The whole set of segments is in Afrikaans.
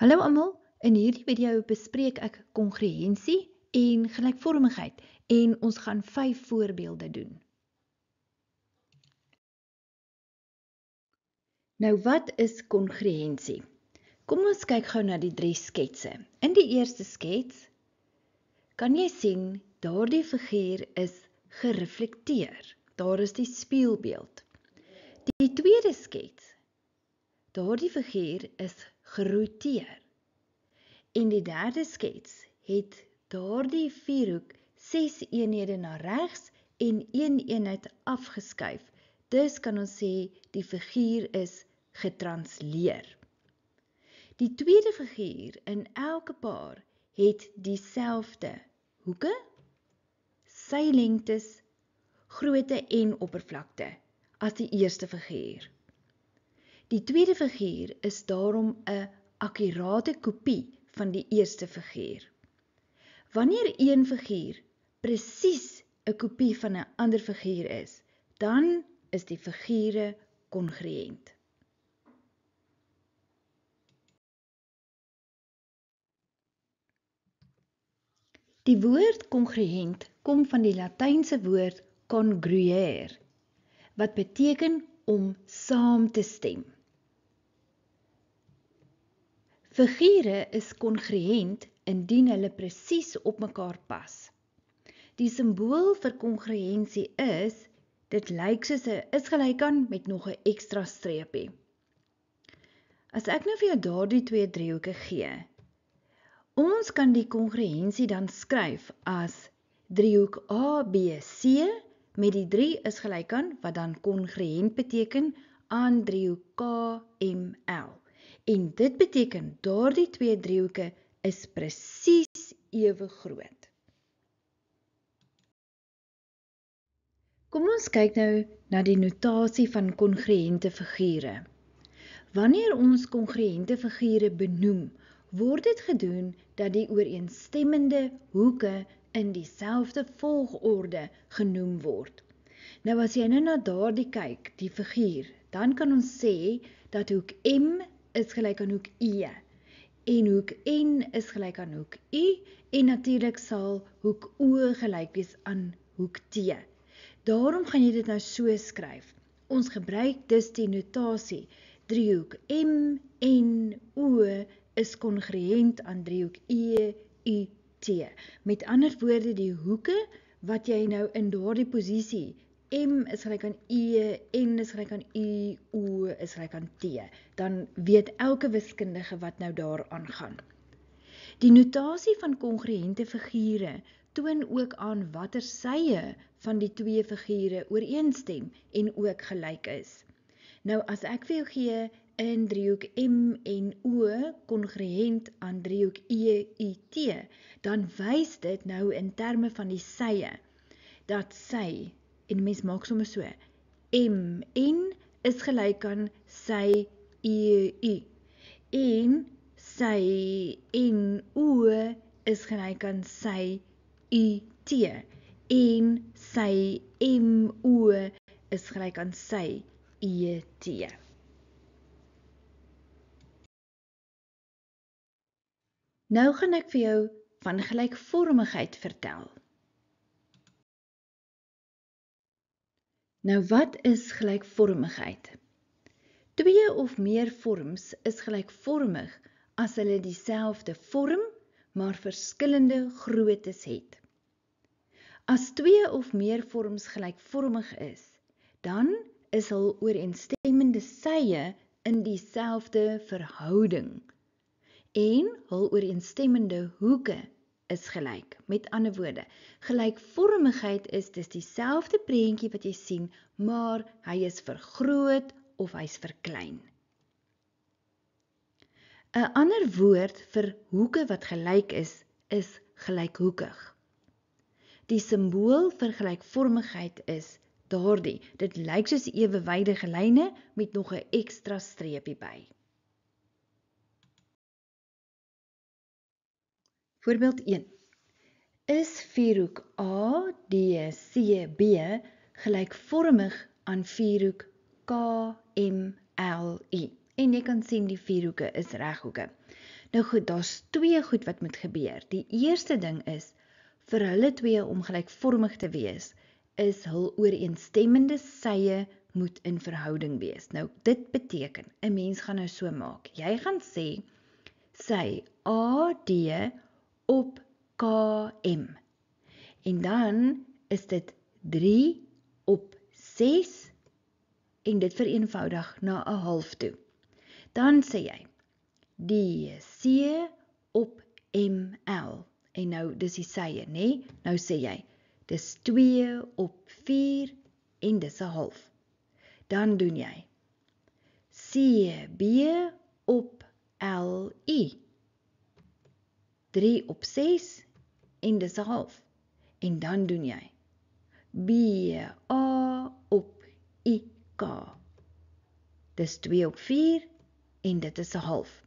Hallo almal, in hierdie video bespreek ek kongruensie en gelykvormigheid en ons gaan 5 voorbeelde doen. Nou wat is kongruensie? Kom ons kyk gou na die 3 sketse. In die eerste skets kan jy sien daardie figuur is gereflekteer. Daar is die spieelbeeld. Die tweede skets, daardie figuur is geroteer. En die derde skets het daardie vierhoek 6 eenhede na regs en 1 eenheid afgeskuif. Dus kan ons sê die figuur is getransleer. Die tweede figuur in elke paar het dieselfde hoeke, sy lengtes, grootte en oppervlakte as die eerste figuur. Die tweede figuur is daarom 'n akkurate kopie van die eerste figuur. Wanneer een figuur presies 'n kopie van 'n ander figuur is, dan is die figure kongruent. Die woord kongruent kom van die Latynse woord congruere, wat beteken om saam te stem. Figure is kongruent indien hulle presies op mekaar pas. Die simbool vir kongruensie is, dit lyk soos 'n is-gelykant met nog 'n ekstra streepie. As ek nou vir jou daardie 2 driehoeke gee, ons kan die kongruensie dan skryf as driehoek ABC met die 3 is gelykant, wat dan kongruent beteken aan driehoek KML. En dit beteken daardie 2 driehoeke is presies ewe groot. Kom ons kyk nou na die notasie van kongruente figure. Wanneer ons kongruente figure benoem, word dit gedoen dat die ooreenstemmende hoeke in dieselfde volgorde genoem word. Nou as jy nou na daardie kyk, die figuur, dan kan ons sê dat hoek M is gelyk aan hoek E en hoek N is gelyk aan hoek U en natuurlik sal hoek O gelyk wees aan hoek T. Daarom gaan jy dit nou so skryf. Ons gebruik dus die notasie driehoek M N O is kongruent aan driehoek E U T. Met ander woorde, die hoeke wat jy nou in daardie posisie, M is gelyk aan E, N is gelyk aan U, O is gelyk aan T. Dan weet elke wiskundige wat nou daar aangaan. Die notasie van kongruente figure toon ook aan watter sye van die 2 figure ooreenstem en ook gelyk is. Nou as ek vir jou gee in driehoek M en O kongruent aan driehoek E, U, T, dan wys dit nou in terme van die sye, dat sy, en die mens maak sommer so, M, N is gelyk aan sy E, U, en sy N, O is gelyk aan sy U, T, en sy M, O is gelyk aan sy E, T. Nou gaan ek vir jou van gelykvormigheid vertel. Nou wat is gelykvormigheid? 2 of meer vorms is gelykvormig as hulle dieselfde vorm, maar verskillende groottes het. As 2 of meer vorms gelykvormig is, dan is hul ooreenstemmende sye in dieselfde verhouding en hul ooreenstemmende hoeke is gelyk. Met ander woorde, gelykvormigheid is dis dieselfde prentjie wat jy sien, maar hy is vergroot of hy's verklein. 'n ander woord vir hoeke wat gelyk is gelykhoekig. Die simbool vir gelykvormigheid is daardie. Dit lyk soos ewewydige lyne met nog 'n ekstra streepie by. Voorbeeld 1. Is vierhoek ADCB gelykvormig aan vierhoek KMLI? En jy kan sien die vierhoeke is reghoeke. Nou goed, daar's twee goed wat moet gebeur. Die eerste ding is, vir hulle twee om gelykvormig te wees, is hul ooreenstemmende sye moet in verhouding wees. Nou, dit beteken, 'n mens gaan nou so maak. Jy gaan sê, sy AD op KM. En dan is dit 3 op 6 en dit vereenvoudig na 'n half toe. Dan sê jy, DC op ML. En nou, dis die sye, né? Nou sê jy, dis 2 op 4 en dis 'n half. Dan doen jy CB op LI. 3 op 6 en dis 'n half. En dan doen jy BA op IK. Dis 2 op 4 en dit is 'n half.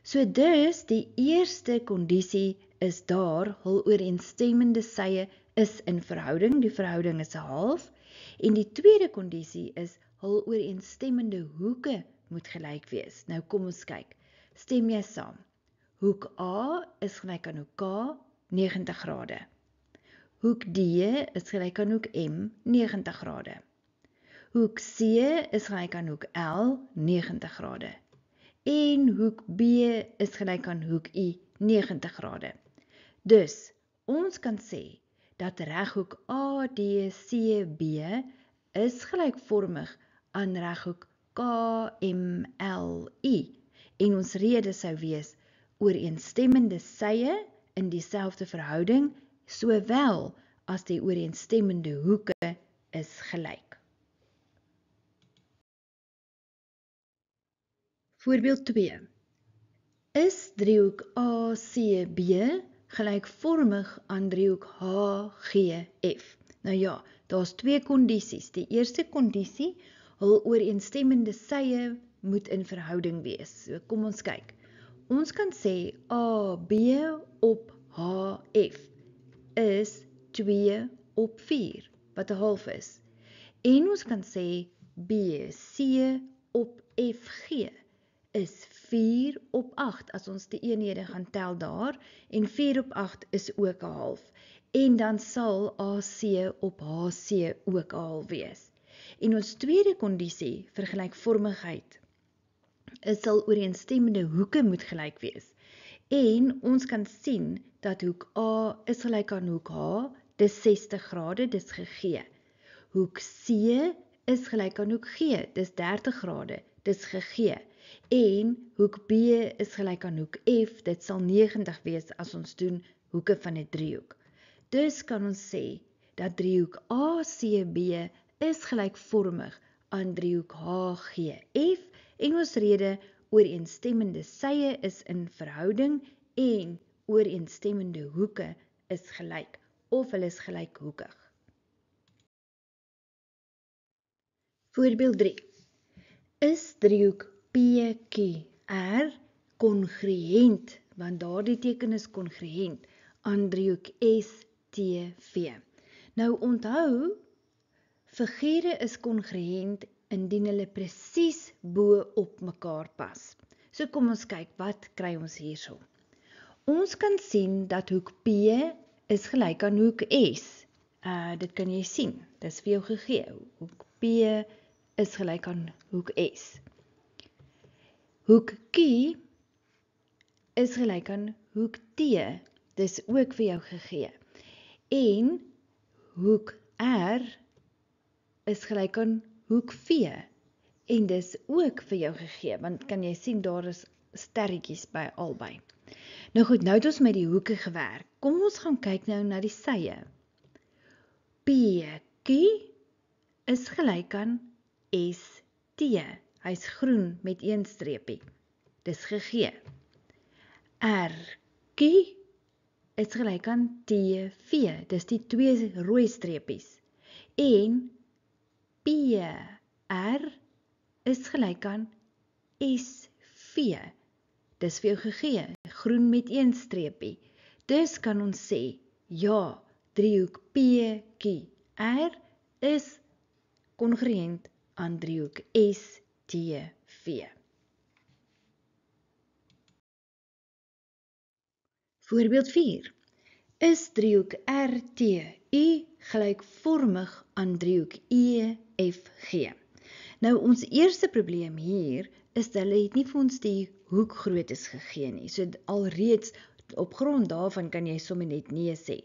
So dus die eerste kondisie is daar, hul ooreenstemmende sye is in verhouding, die verhouding is 'n half. En die tweede kondisie is, hul ooreenstemmende hoeke moet gelyk wees. Nou kom ons kyk, stem jy saam? Hoek A is gelyk aan hoek K, 90 grade. Hoek D is gelyk aan hoek M, 90 grade. Hoek C is gelyk aan hoek L, 90 grade. En hoek B is gelyk aan hoek I, 90 grade. Dus, ons kan sê, dat reghoek ADCB is gelykvormig aan reghoek KMLI. En ons rede sou wees, ooreenstemmende sye in dieselfde verhouding, sowel as die ooreenstemmende hoeke is gelyk. Voorbeeld 2. Is driehoek ACB gelykvormig aan driehoek HGF? Nou ja, daar's twee kondisies. Die eerste kondisie, hul ooreenstemmende sye moet in verhouding wees. So kom ons kyk. Ons kan sê AB op HF is 2 op 4, wat 'n half is. En ons kan sê BC op FG is 4 op 8, as ons die eenhede gaan tel daar, en 4 op 8 is ook 'n half. En dan sal AC op HC ook 'n half wees. En ons tweede kondisie vir gelykvormigheid is sal ooreenstemmende hoeke moet gelyk wees. En ons kan sien dat hoek A is gelyk aan hoek H, dis 60 grade, dis gegee. Hoek C is gelyk aan hoek G, dis 30 grade, dis gegee. En hoek B is gelyk aan hoek F, dit sal 90 wees as ons doen hoeke van 'n driehoek. Dus kan ons sê dat driehoek ACB is gelykvormig aan driehoek HGF en ons rede ooreenstemmende sye is in verhouding en ooreenstemmende hoeke is gelyk of hulle is gelykhoekig. Voorbeeld 3. Is driehoek PQR kongruent, want daardie teken is kongruent aan driehoek STV. Nou onthou, figure is kongruent indien hulle presies bo op mekaar pas. So kom ons kyk, wat kry ons hierso? Ons kan sien dat hoek P is gelyk aan hoek S. Dit kan jy sien, dis vir jou gegee. Hoek P is gelyk aan hoek S. Hoek Q is gelyk aan hoek T, dis ook vir jou gegee. En hoek R is gelyk aan hoek V, en dis ook vir jou gegee, want kan jy sien, daar is sterretjies by albei. Nou goed, nou het ons met die hoeke gewerk. Kom ons gaan kyk nou na die sye. PQ is gelyk aan ST, hy's groen met een streepie, dis gegee. RQ is gelyk aan TV, dis die twee rooi streepies. En PR is gelyk aan SV, dis vir jou gegee, groen met een streepie. Dus kan ons sê, ja, driehoek PQR is kongruent aan driehoek STV. Voorbeeld 4. Is driehoek RTU gelykvormig aan driehoek EFG? Nou, ons eerste probleem hier is dat hulle het nie vir ons die hoekgroottes gegee nie. So alreeds op grond daarvan kan jy sommer net nee sê.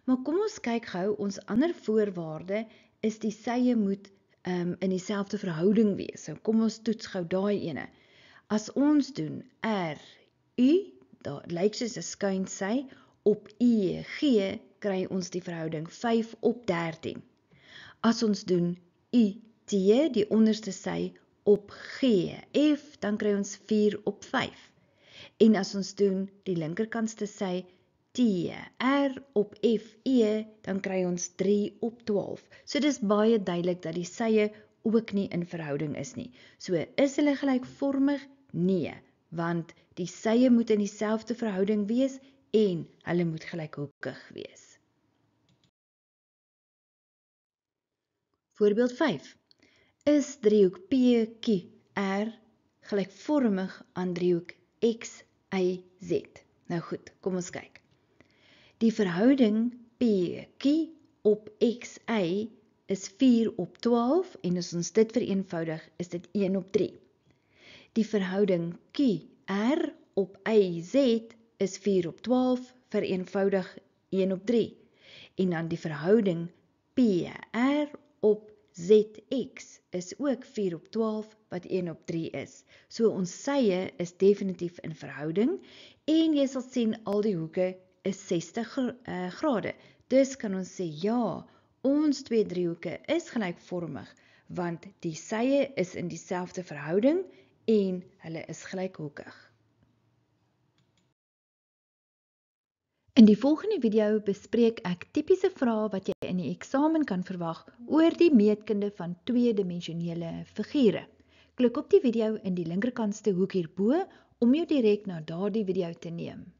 Maar kom ons kyk gou, ons ander voorwaarde is die sye moet in dieselfde verhouding wees. So kom ons toets gou daai ene. As ons doen RU, daar lyk soos 'n skuin sy, op EG kry ons die verhouding 5:13. As ons doen UT, die onderste sy, op GF, dan kry ons 4:5. En as ons doen die linkerkantste sy TR op FE, dan kry ons 3:12. So dis baie duidelik dat die sye ook nie in verhouding is nie. So is hulle gelykvormig? Nee, want die sye moet in dieselfde verhouding wees en hulle moet gelykhoekig wees. Voorbeeld 5. Is driehoek PQR gelykvormig aan driehoek XYZ? Nou goed, kom ons kyk. Die verhouding PQ op XY is 4:12 en as ons dit vereenvoudig, is dit 1:3. Die verhouding QR op YZ is 4:12, vereenvoudig 1:3. En dan die verhouding PR op ZX is ook 4:12, wat 1:3 is. So ons sye is definitief in verhouding, en jy sal sien al die hoeke is 60 grade. Dus kan ons sê ja, ons twee driehoeke is gelykvormig, want die sye is in dieselfde verhouding en hulle is gelykhoekig. In die volgende video bespreek ek tipiese vrae wat jy in die eksamen kan verwag oor die meetkunde van tweedimensionele figure. Klik op die video in die linkerkantste hoek hierbo om jou direk na daardie video te neem.